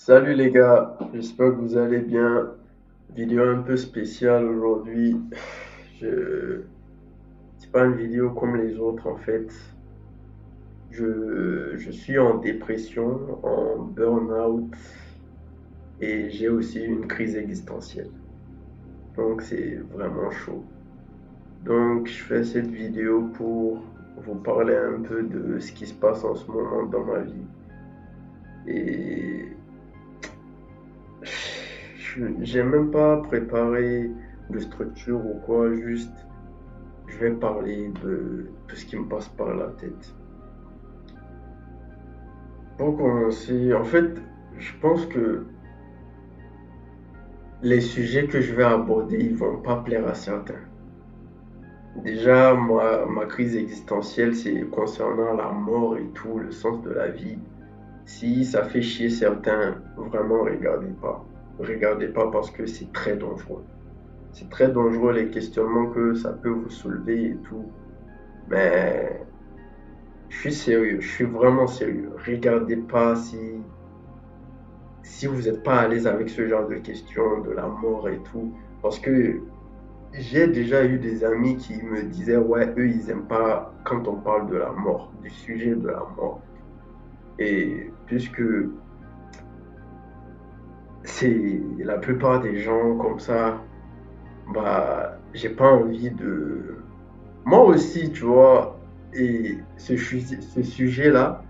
Salut les gars, j'espère que vous allez bien. Vidéo un peu spéciale aujourd'hui. Je... C'est pas une vidéo comme les autres en fait. Je suis en dépression, en burn-out et j'ai aussi une crise existentielle. Donc c'est vraiment chaud. Donc je fais cette vidéo pour vous parler un peu de ce qui se passe en ce moment dans ma vie. Et j'ai même pas préparé de structure ou quoi, juste je vais parler de tout ce qui me passe par la tête. Pour commencer, en fait, je pense que les sujets que je vais aborder, ils vont pas plaire à certains. Déjà, ma crise existentielle, c'est concernant la mort et tout, le sens de la vie. Si ça fait chier certains, vraiment regardez pas. Regardez pas parce que c'est très dangereux. C'est très dangereux les questionnements que ça peut vous soulever et tout. Mais je suis sérieux, je suis vraiment sérieux. Regardez pas si vous n'êtes pas à l'aise avec ce genre de questions, de la mort et tout. Parce que j'ai déjà eu des amis qui me disaient, ouais, eux, ils n'aiment pas quand on parle de la mort, du sujet de la mort. Et puisque c'est la plupart des gens comme ça, bah, j'ai pas envie de. Moi aussi, tu vois, et ce sujet-là,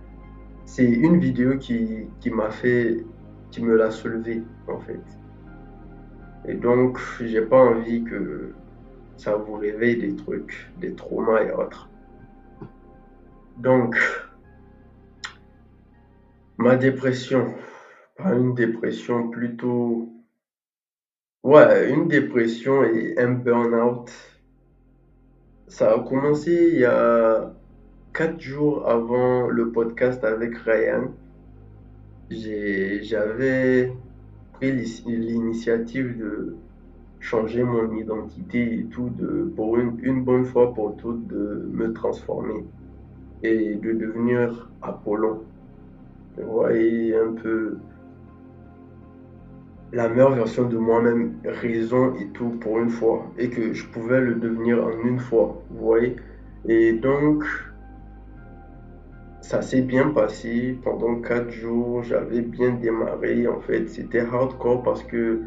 c'est une vidéo qui m'a fait, qui me l'a soulevé, en fait. Et donc, j'ai pas envie que ça vous réveille des trucs, des traumas et autres. Donc, ma dépression, pas une dépression, plutôt, ouais, une dépression et un burn-out. Ça a commencé il y a 4 jours avant le podcast avec Ryan. J'avais pris l'initiative de changer mon identité et tout, pour une bonne fois pour toutes, de me transformer et de devenir Apollon. Vous voyez un peu la meilleure version de moi-même, raison et tout pour une fois, et que je pouvais le devenir en une fois, vous voyez. Et donc, ça s'est bien passé pendant 4 jours, j'avais bien démarré, en fait, c'était hardcore parce que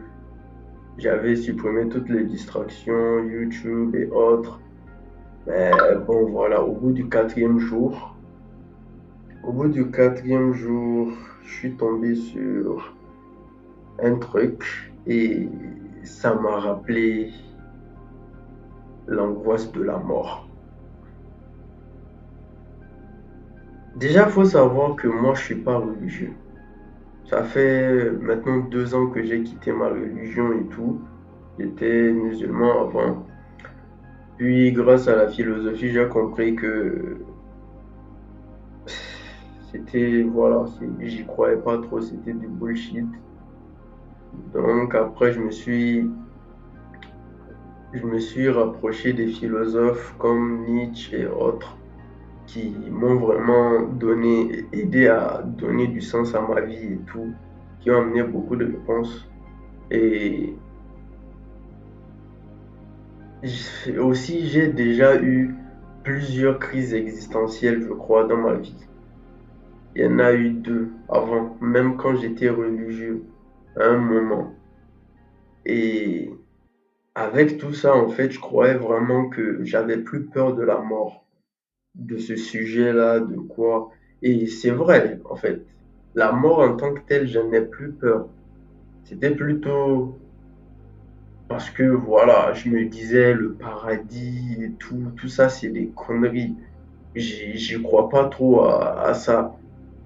j'avais supprimé toutes les distractions, YouTube et autres. Mais bon, voilà, au bout du quatrième jour, je suis tombé sur un truc et ça m'a rappelé l'angoisse de la mort. Déjà, il faut savoir que moi, je suis pas religieux. Ça fait maintenant 2 ans que j'ai quitté ma religion et tout. J'étais musulman avant. Puis, grâce à la philosophie, j'ai compris que voilà, j'y croyais pas trop, c'était du bullshit. Donc après, je me suis rapproché des philosophes comme Nietzsche et autres qui m'ont vraiment aidé à donner du sens à ma vie et tout, qui ont amené beaucoup de réponses. Et aussi, j'ai déjà eu plusieurs crises existentielles, je crois, dans ma vie. Il y en a eu deux avant, même quand j'étais religieux, à un moment. Et avec tout ça, en fait, je croyais vraiment que j'avais plus peur de la mort, de ce sujet-là, de quoi. Et c'est vrai, en fait. La mort en tant que telle, je n'ai plus peur. C'était plutôt parce que, voilà, je me disais le paradis et tout, tout ça, c'est des conneries. J'y crois pas trop à ça.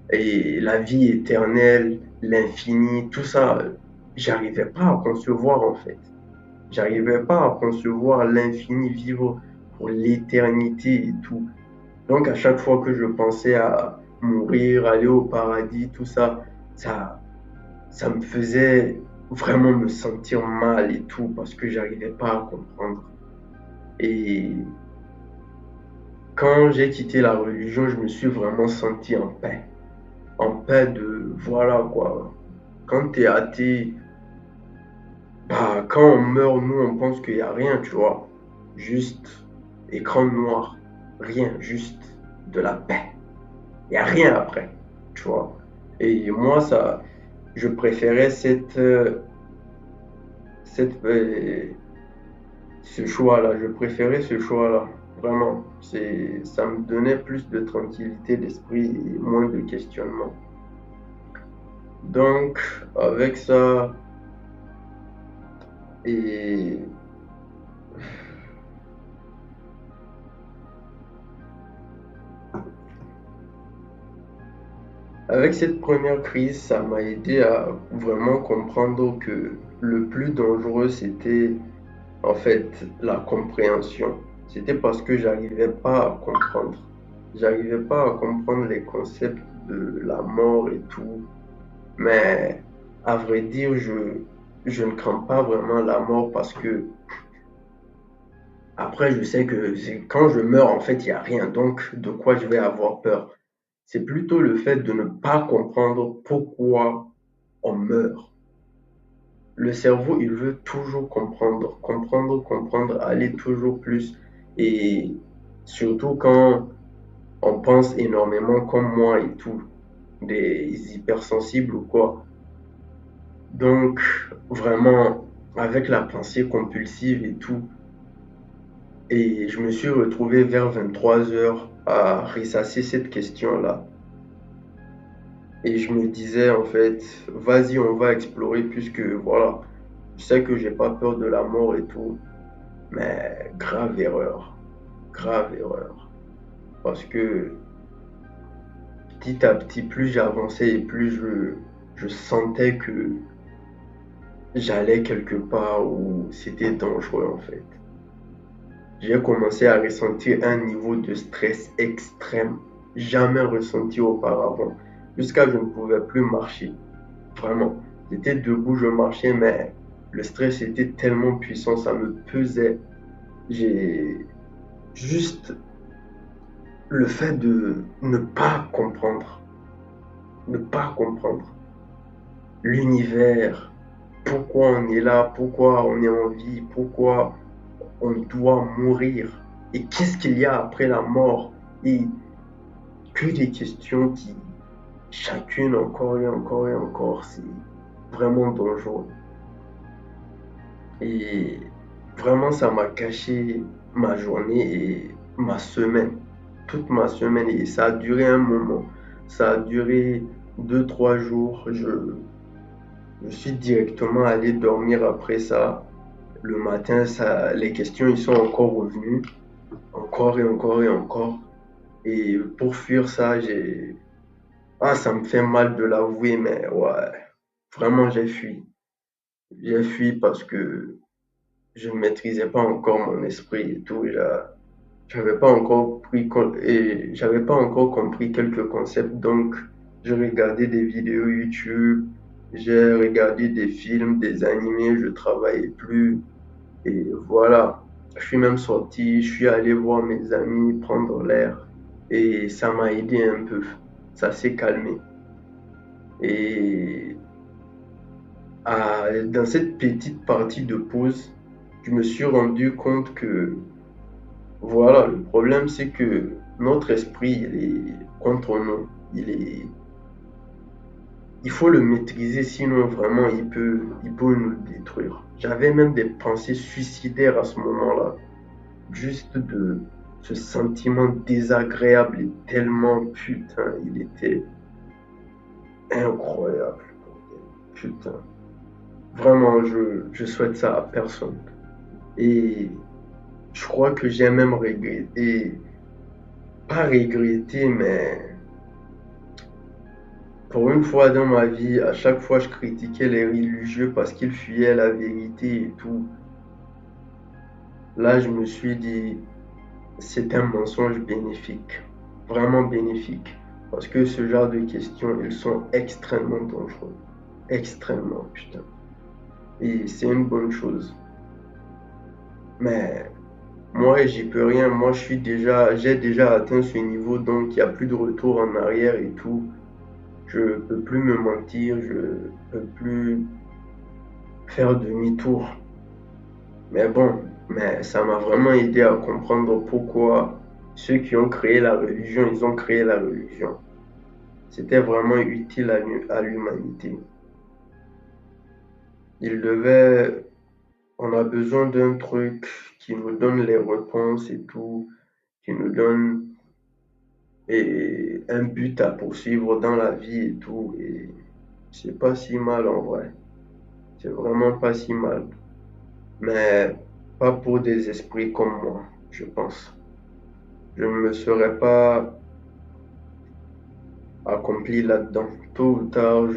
Et la vie éternelle, l'infini, tout ça, j'arrivais pas à concevoir, en fait. J'arrivais pas à concevoir l'infini, vivre pour l'éternité et tout. Donc à chaque fois que je pensais à mourir, aller au paradis, tout ça, ça, ça me faisait vraiment me sentir mal et tout parce que j'arrivais pas à comprendre. Et quand j'ai quitté la religion, je me suis vraiment senti en paix. En paix de, voilà quoi. Quand tu es athée, bah, quand on meurt, nous, on pense qu'il n'y a rien, tu vois. Juste écran noir. Rien, juste de la paix. Il n'y a rien après, tu vois. Et moi, ça, je préférais ce choix-là. Je préférais ce choix-là. Vraiment. Ça me donnait plus de tranquillité d'esprit et moins de questionnement. Donc, avec ça, et avec cette première crise, ça m'a aidé à vraiment comprendre que le plus dangereux, c'était en fait la compréhension. C'était parce que j'arrivais pas à comprendre. J'arrivais pas à comprendre les concepts de la mort et tout. Mais à vrai dire, je ne crains pas vraiment la mort parce que après, je sais que quand je meurs, en fait, il n'y a rien. Donc, de quoi je vais avoir peur? C'est plutôt le fait de ne pas comprendre pourquoi on meurt. Le cerveau, il veut toujours comprendre, comprendre, comprendre, aller toujours plus. Et surtout quand on pense énormément comme moi et tout, des hypersensibles ou quoi. Donc, vraiment, avec la pensée compulsive et tout, et je me suis retrouvé vers 23 heures à ressasser cette question-là. Et je me disais, en fait, vas-y, on va explorer, puisque voilà, je sais que j'ai pas peur de la mort et tout, mais grave erreur, grave erreur. Parce que petit à petit, plus j'avançais et plus je sentais que j'allais quelque part où c'était dangereux en fait. J'ai commencé à ressentir un niveau de stress extrême, jamais ressenti auparavant, jusqu'à ce que je ne pouvais plus marcher. Vraiment, j'étais debout, je marchais, mais le stress était tellement puissant, ça me pesait. J'ai juste le fait de ne pas comprendre, ne pas comprendre l'univers, pourquoi on est là, pourquoi on est en vie, pourquoi on doit mourir et qu'est-ce qu'il y a après la mort et que des questions qui, chacune encore et encore et encore, c'est vraiment dangereux. Et vraiment, ça m'a gâché ma journée et ma semaine, toute ma semaine. Et ça a duré un moment. Ça a duré 2, 3 jours. Je suis directement allé dormir après ça. Le matin, ça, les questions, ils sont encore revenues. Encore et encore et encore. Et pour fuir ça, ah, ça me fait mal de l'avouer, mais ouais, vraiment, j'ai fui. J'ai fui parce que je ne maîtrisais pas encore mon esprit et tout. J'avais pas encore et j'avais pas encore compris quelques concepts. Donc, je regardais des vidéos YouTube, j'ai regardé des films, des animés, je travaillais plus. Et voilà, je suis même sorti, je suis allé voir mes amis, prendre l'air. Et ça m'a aidé un peu. Ça s'est calmé. Et dans cette petite partie de pause, je me suis rendu compte que voilà, le problème c'est que notre esprit il est contre nous. Il faut le maîtriser, sinon vraiment il peut nous détruire. J'avais même des pensées suicidaires à ce moment-là, juste de ce sentiment désagréable et tellement putain, il était incroyable. Putain, vraiment, je souhaite ça à personne. Et je crois que j'ai même regretté, pas regretté, mais pour une fois dans ma vie, à chaque fois je critiquais les religieux parce qu'ils fuyaient la vérité et tout. Là, je me suis dit, c'est un mensonge bénéfique, vraiment bénéfique. Parce que ce genre de questions, ils sont extrêmement dangereux. Extrêmement, putain. Et c'est une bonne chose. Mais moi, j'y peux rien. Moi, j'ai déjà atteint ce niveau, donc il n'y a plus de retour en arrière et tout. Je peux plus me mentir, je peux plus faire demi-tour. Mais bon, mais ça m'a vraiment aidé à comprendre pourquoi ceux qui ont créé la religion, ils ont créé la religion. C'était vraiment utile à l'humanité. Il devait, on a besoin d'un truc qui nous donne les réponses et tout, qui nous donne un but à poursuivre dans la vie et tout. Et c'est pas si mal en vrai. C'est vraiment pas si mal. Mais pas pour des esprits comme moi, je pense. Je ne me serais pas accompli là-dedans. Tôt ou tard,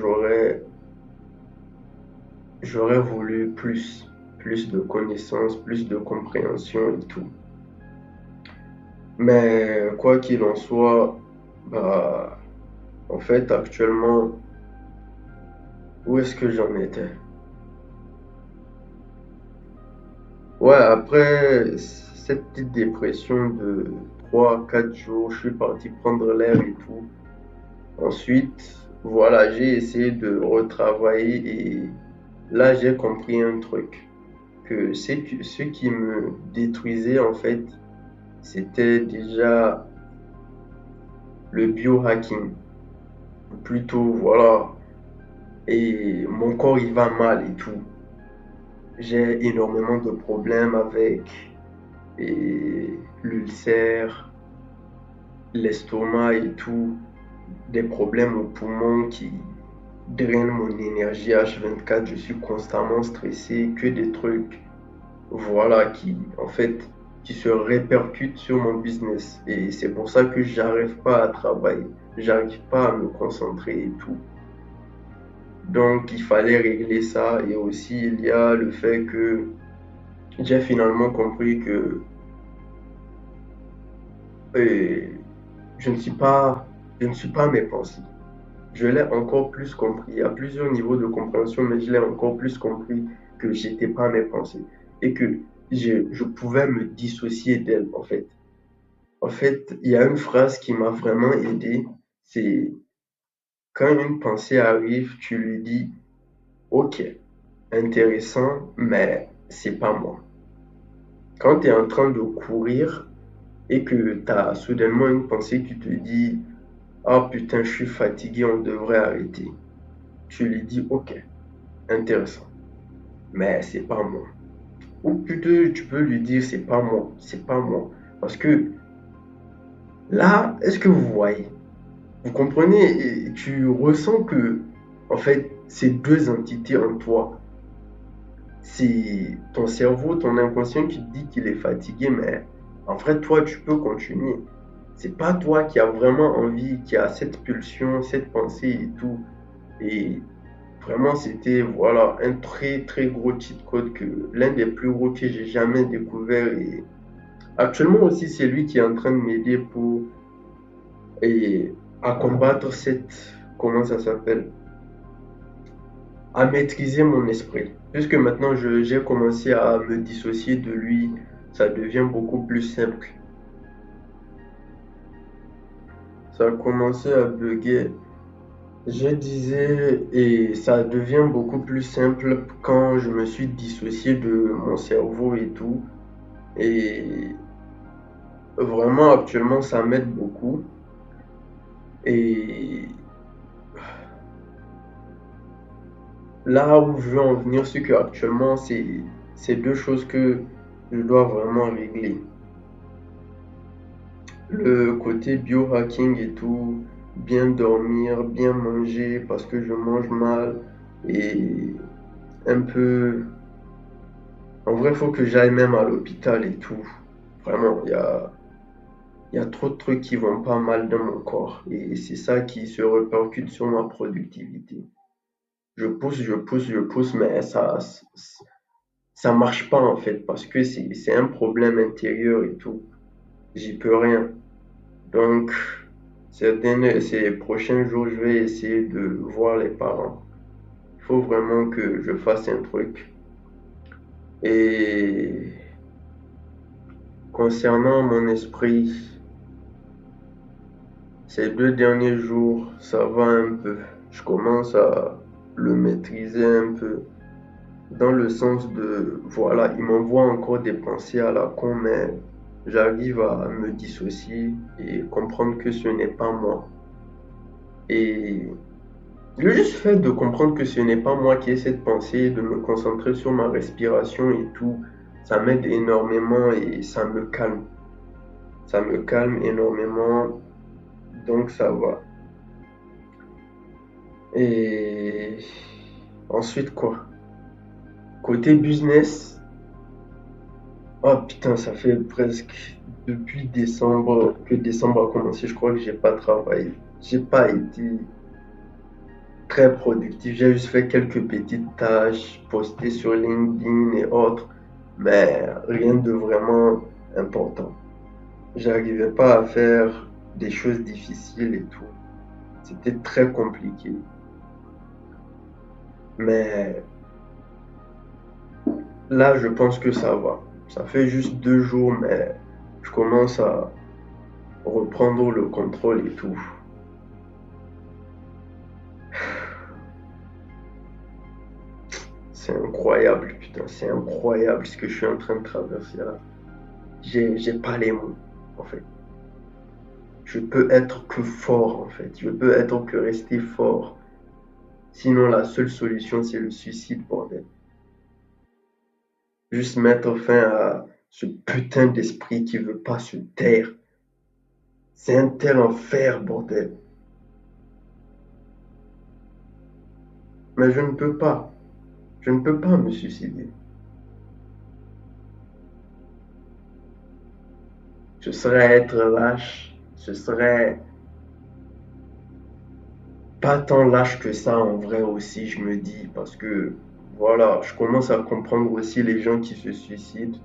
j'aurais voulu plus de connaissances, plus de compréhension et tout. Mais quoi qu'il en soit, bah, en fait, actuellement, où est-ce que j'en étais? Ouais, après cette petite dépression de 3 4 jours, je suis parti prendre l'air et tout. Ensuite, voilà, j'ai essayé de retravailler et là, j'ai compris un truc, que ce qui me détruisait en fait, c'était déjà le biohacking. Plutôt, voilà, et mon corps il va mal et tout. J'ai énormément de problèmes avec l'ulcère, l'estomac et tout, des problèmes aux poumons qui drainent mon énergie H24. Je suis constamment stressé, que des trucs, voilà, qui en fait, qui se répercutent sur mon business. Et c'est pour ça que j'arrive pas à travailler, j'arrive pas à me concentrer et tout. Donc, il fallait régler ça. Et aussi, il y a le fait que j'ai finalement compris que euh, je ne suis pas, je ne suis pas mes pensées. Je l'ai encore plus compris. Il y a plusieurs niveaux de compréhension, mais je l'ai encore plus compris que j'étais pas mes pensées et que je pouvais me dissocier d'elles, en fait. En fait, il y a une phrase qui m'a vraiment aidé. C'est quand une pensée arrive, tu lui dis, OK, intéressant, mais c'est pas moi. Quand tu es en train de courir et que tu as soudainement une pensée qui te dit, ah putain, je suis fatigué, on devrait arrêter. Tu lui dis, ok, intéressant, mais c'est pas moi. Ou plutôt, tu peux lui dire, c'est pas moi, c'est pas moi. Parce que là, est-ce que vous voyez? Vous comprenez? Et tu ressens que, en fait, ces deux entités en toi, c'est ton cerveau, ton inconscient qui te dit qu'il est fatigué, mais en vrai, toi, tu peux continuer. C'est pas toi qui as vraiment envie, qui a cette pulsion, cette pensée et tout. Et vraiment, c'était voilà un très très gros cheat code, que l'un des plus gros que j'ai jamais découvert. Et actuellement aussi, c'est lui qui est en train de m'aider pour et à combattre cette, comment ça s'appelle, à maîtriser mon esprit. Puisque maintenant j'ai commencé à me dissocier de lui, ça devient beaucoup plus simple. Ça a commencé à bugger. Je disais, et ça devient beaucoup plus simple quand je me suis dissocié de mon cerveau et tout. Et vraiment, actuellement, ça m'aide beaucoup. Et là où je veux en venir, c'est que actuellement, c'est deux choses que je dois vraiment régler. Le côté biohacking et tout, bien dormir, bien manger parce que je mange mal et un peu. En vrai, il faut que j'aille même à l'hôpital et tout. Vraiment, il y a trop de trucs qui vont pas mal dans mon corps et c'est ça qui se répercute sur ma productivité. Je pousse, je pousse, je pousse, mais ça marche pas en fait parce que c'est un problème intérieur et tout. J'y peux rien. Donc, ces prochains jours, je vais essayer de voir les parents. Il faut vraiment que je fasse un truc. Et concernant mon esprit, Ces 2 derniers jours, ça va un peu. Je commence à le maîtriser un peu. Dans le sens de, voilà, il m'envoie encore des pensées à la con, mais j'arrive à me dissocier et comprendre que ce n'est pas moi. Et le juste fait de comprendre que ce n'est pas moi qui ai cette pensée, de me concentrer sur ma respiration et tout, ça m'aide énormément et ça me calme. Ça me calme énormément, donc ça va. Et ensuite quoi? Côté business, oh putain, ça fait presque depuis décembre que décembre a commencé, je crois que j'ai pas travaillé. J'ai pas été très productif. J'ai juste fait quelques petites tâches, posté sur LinkedIn et autres, mais rien de vraiment important. J'arrivais pas à faire des choses difficiles et tout. C'était très compliqué. Mais là, je pense que ça va. Ça fait juste 2 jours, mais je commence à reprendre le contrôle et tout. C'est incroyable, putain, c'est incroyable ce que je suis en train de traverser là. J'ai pas les mots, en fait. Je peux être que fort, en fait. Je peux être que rester fort. Sinon, la seule solution, c'est le suicide, bordel. Juste mettre fin à ce putain d'esprit qui veut pas se taire. C'est un tel enfer, bordel. Mais je ne peux pas. Je ne peux pas me suicider. Ce serait être lâche. Ce serait pas tant lâche que ça en vrai aussi, je me dis, parce que voilà, je commence à comprendre aussi les gens qui se suicident.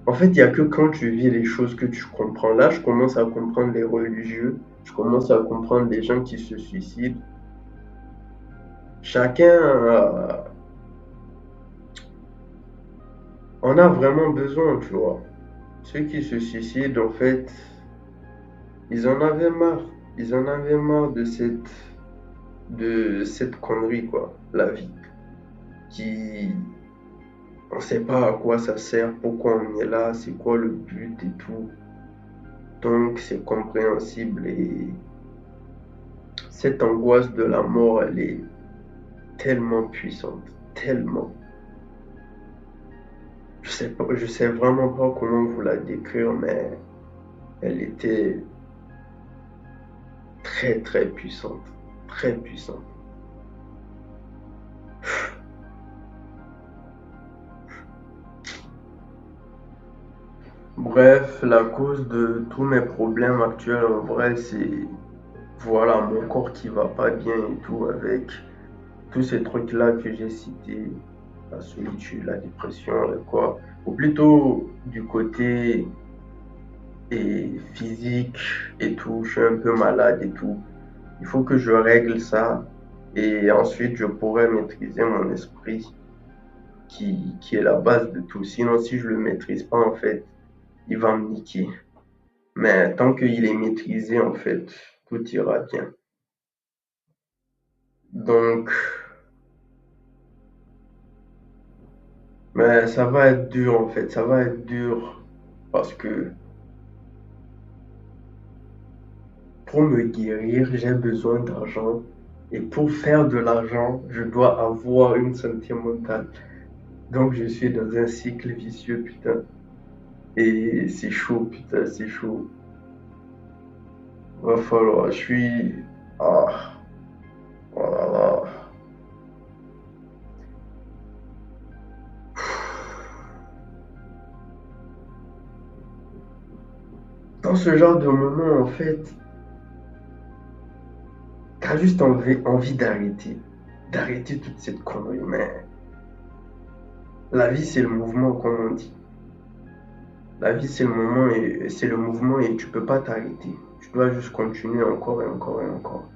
En fait, il n'y a que quand tu vis les choses que tu comprends. Là, je commence à comprendre les religieux, je commence à comprendre les gens qui se suicident. Chacun en a vraiment besoin, tu vois. Ceux qui se suicident, en fait, ils en avaient marre. Ils en avaient marre de cette connerie, quoi, la vie. Qui, on sait pas à quoi ça sert, pourquoi on est là, c'est quoi le but et tout. Donc c'est compréhensible et cette angoisse de la mort, elle est tellement puissante, tellement. Je sais pas, je sais vraiment pas comment vous la décrire, mais elle était très très puissante, très puissante. Bref, la cause de tous mes problèmes actuels en vrai, c'est voilà mon corps qui va pas bien et tout avec tous ces trucs-là que j'ai cités, la solitude, la dépression et quoi, ou plutôt du côté physique et tout, je suis un peu malade et tout. Il faut que je règle ça et ensuite je pourrai maîtriser mon esprit qui est la base de tout. Sinon, si je le maîtrise pas, en fait, il va me niquer. Mais tant qu'il est maîtrisé, en fait, tout ira bien. Donc, mais ça va être dur, en fait, ça va être dur parce que pour me guérir, j'ai besoin d'argent. Et pour faire de l'argent, je dois avoir une santé mentale. Donc je suis dans un cycle vicieux, putain. Et c'est chaud, putain, c'est chaud. Va falloir, je suis... Ah, oh là là. Dans ce genre de moment, en fait, t'as juste envie d'arrêter. D'arrêter toute cette connerie. Mais la vie, c'est le mouvement, comme on dit. La vie, c'est le moment et c'est le mouvement et tu peux pas t'arrêter. Tu dois juste continuer encore et encore et encore.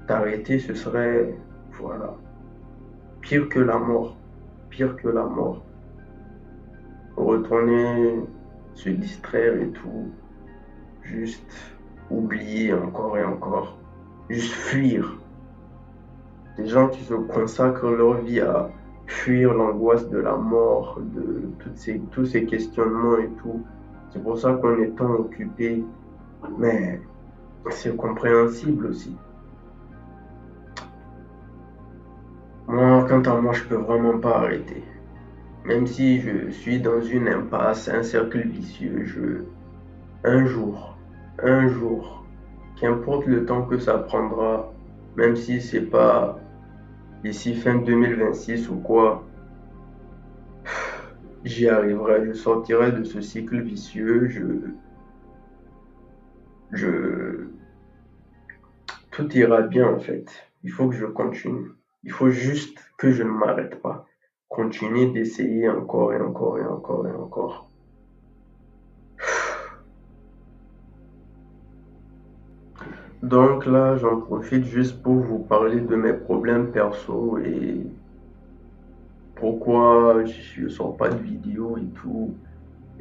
T'arrêter, ce serait, voilà, pire que la mort. Pire que la mort. Retourner, se distraire et tout. Juste. oublier encore et encore, juste fuir. Des gens qui se consacrent leur vie à fuir l'angoisse de la mort, de tous ces questionnements et tout. C'est pour ça qu'on est tant occupé, mais c'est compréhensible aussi. Moi, quant à moi, je peux vraiment pas arrêter. Même si je suis dans une impasse, un cercle vicieux, un jour, un jour, qu'importe le temps que ça prendra, même si c'est pas d'ici fin 2026 ou quoi, j'y arriverai, je sortirai de ce cycle vicieux, je, tout ira bien en fait. Il faut que je continue. Il faut juste que je ne m'arrête pas. Continuer d'essayer encore et encore et encore et encore. Donc là, j'en profite juste pour vous parler de mes problèmes perso et pourquoi je ne sors pas de vidéo et tout.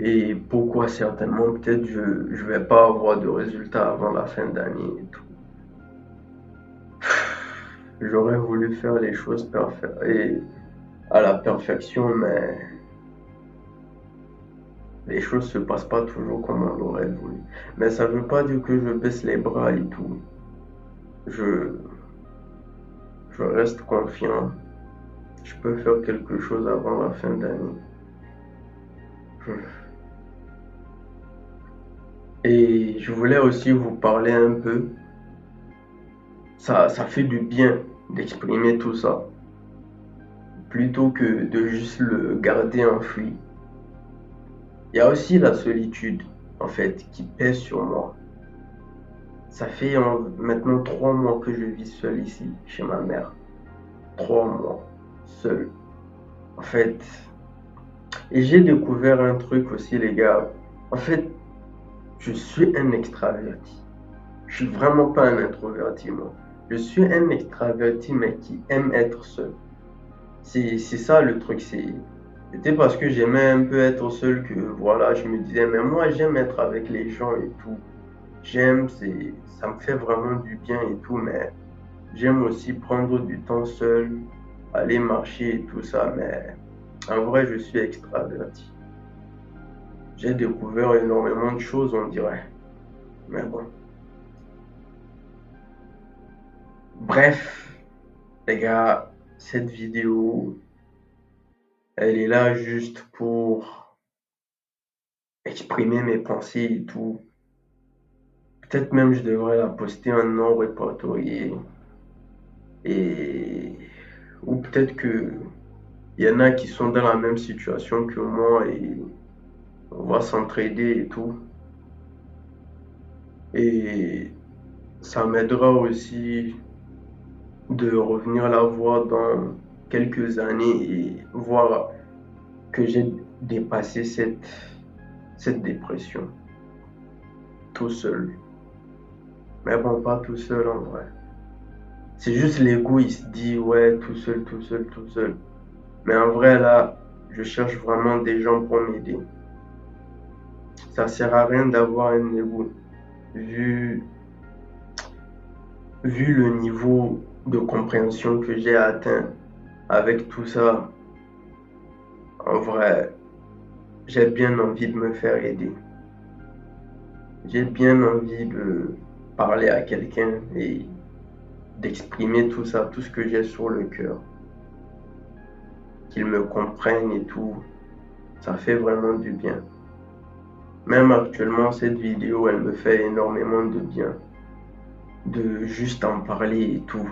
Et pourquoi certainement peut-être je vais pas avoir de résultats avant la fin d'année et tout. J'aurais voulu faire les choses et à la perfection, mais les choses se passent pas toujours comme on l'aurait voulu. Mais ça veut pas dire que je baisse les bras et tout. Je, je reste confiant. Je peux faire quelque chose avant la fin d'année. Et je voulais aussi vous parler un peu. Ça fait du bien d'exprimer tout ça, plutôt que de juste le garder enfoui. Il y a aussi la solitude, en fait, qui pèse sur moi. Ça fait maintenant 3 mois que je vis seul ici, chez ma mère. 3 mois, seul. En fait, et j'ai découvert un truc aussi, les gars. En fait, je suis un extraverti. Je suis vraiment pas un introverti, moi. Je suis un extraverti, mais qui aime être seul. C'est ça le truc. C'était parce que j'aimais un peu être seul que, voilà, je me disais, mais moi, j'aime être avec les gens et tout. J'aime, ça me fait vraiment du bien et tout, mais j'aime aussi prendre du temps seul, aller marcher et tout ça, mais en vrai, je suis extraverti. J'ai découvert énormément de choses, on dirait. Mais bon. Bref, les gars, cette vidéo, elle est là juste pour exprimer mes pensées et tout. Peut-être même je devrais la poster en non répertorié. Et ou peut-être que il y en a qui sont dans la même situation que moi et on va s'entraider et tout. Et ça m'aidera aussi de revenir la voir dans quelques années et voir que j'ai dépassé cette dépression tout seul. Mais bon, pas tout seul en vrai. C'est juste l'ego, il se dit ouais, tout seul, tout seul, tout seul. Mais en vrai, là, je cherche vraiment des gens pour m'aider. Ça sert à rien d'avoir un ego. Vu, vu le niveau de compréhension que j'ai atteint avec tout ça, en vrai, j'ai bien envie de me faire aider. J'ai bien envie de parler à quelqu'un et d'exprimer tout ça, tout ce que j'ai sur le cœur. Qu'il me comprenne et tout. Ça fait vraiment du bien. Même actuellement, cette vidéo, elle me fait énormément de bien. De juste en parler et tout.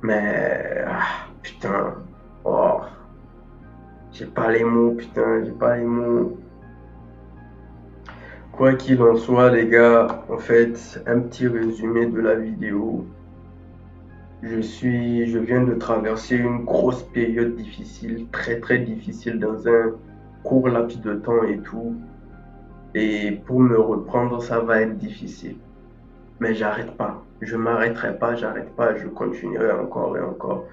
Mais, putain, oh, j'ai pas les mots, putain, j'ai pas les mots. Quoi qu'il en soit, les gars, en fait, un petit résumé de la vidéo. Je viens de traverser une grosse période difficile, très très difficile dans un court laps de temps et tout. Et pour me reprendre, ça va être difficile. Mais j'arrête pas. Je m'arrêterai pas, j'arrête pas, je continuerai encore et encore.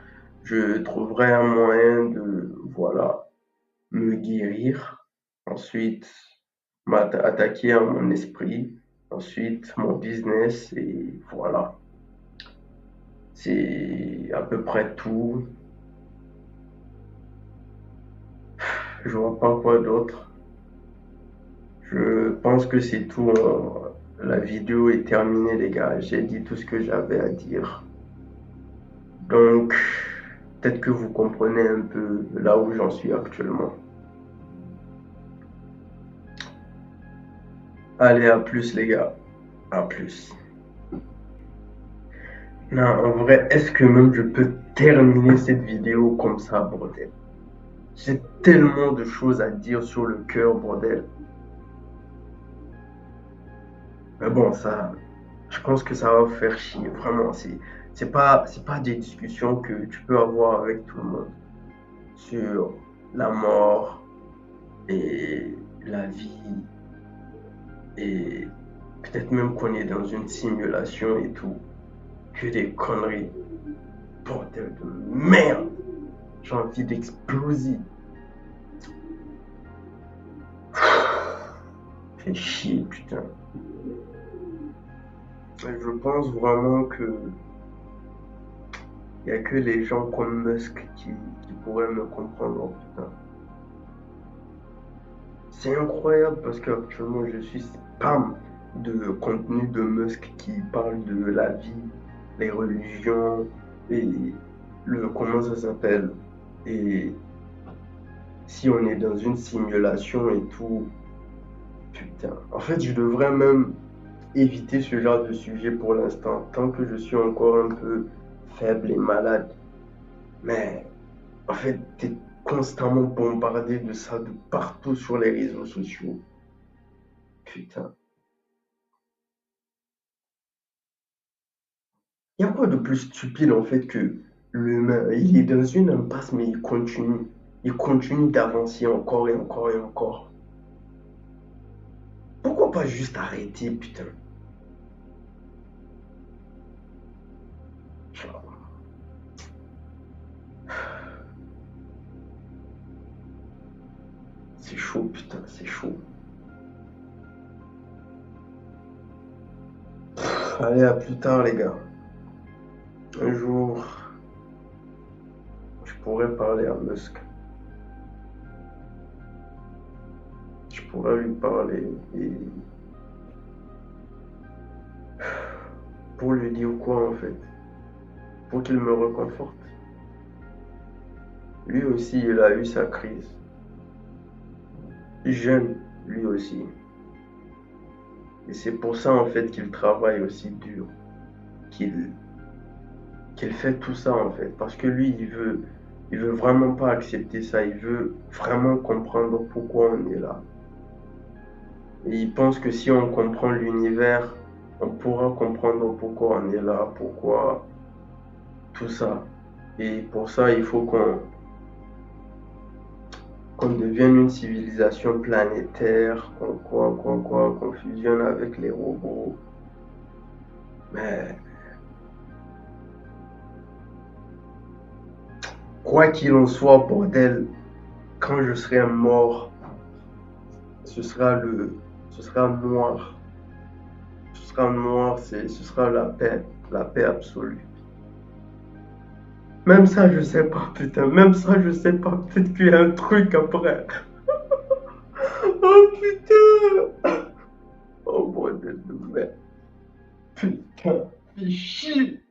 Je trouverai un moyen de, voilà, me guérir Ensuite, m'attaquer à mon esprit. Ensuite, mon business. Et voilà. C'est à peu près tout. Je vois pas quoi d'autre. Je pense que c'est tout. La vidéo est terminée, les gars. J'ai dit tout ce que j'avais à dire. Donc, peut-être que vous comprenez un peu là où j'en suis actuellement. Allez, à plus, les gars. À plus. Non, en vrai, est-ce que même je peux terminer cette vidéo comme ça, bordel? J'ai tellement de choses à dire sur le cœur, bordel. Mais bon, ça, je pense que ça va vous faire chier. Vraiment, c'est pas des discussions que tu peux avoir avec tout le monde sur la mort et la vie et peut-être même qu'on est dans une simulation et tout. Que des conneries. Bordel de merde. J'ai envie d'exploser. Fait chier, putain. Je pense vraiment que il y a que les gens comme Musk qui pourraient me comprendre, putain. C'est incroyable parce qu'actuellement je suis spam de contenu de Musk qui parle de la vie, les religions et le comment ça s'appelle. Et si on est dans une simulation et tout, putain. En fait, je devrais même éviter ce genre de sujet pour l'instant, tant que je suis encore un peu faible et malade. Mais en fait, t'es constamment bombardé de ça de partout sur les réseaux sociaux. Putain. Il y a quoi de plus stupide en fait que l'humain? Il est dans une impasse, mais il continue. Il continue d'avancer encore et encore et encore. Pourquoi pas juste arrêter, putain? C'est chaud, putain, c'est chaud. Allez, à plus tard, les gars. Un jour, je pourrais parler à Musk. Je pourrais lui parler et pour lui dire quoi en fait? Pour qu'il me reconforte. Lui aussi, il a eu sa crise. Jeune, lui aussi. Et c'est pour ça en fait qu'il travaille aussi dur, qu'il qu'il fait tout ça en fait. Parce que lui, il veut vraiment pas accepter ça. Il veut vraiment comprendre pourquoi on est là. Et il pense que si on comprend l'univers, on pourra comprendre pourquoi on est là, pourquoi tout ça. Et pour ça, il faut qu'on devienne une civilisation planétaire, qu'on fusionne avec les robots. Mais quoi qu'il en soit, bordel, quand je serai mort, ce sera ce sera noir. Ce sera noir, ce sera la paix absolue. Même ça, je sais pas, putain, même ça, je sais pas. Peut-être qu'il y a un truc après. Oh putain! Oh bordel de merde. Putain, fais chier!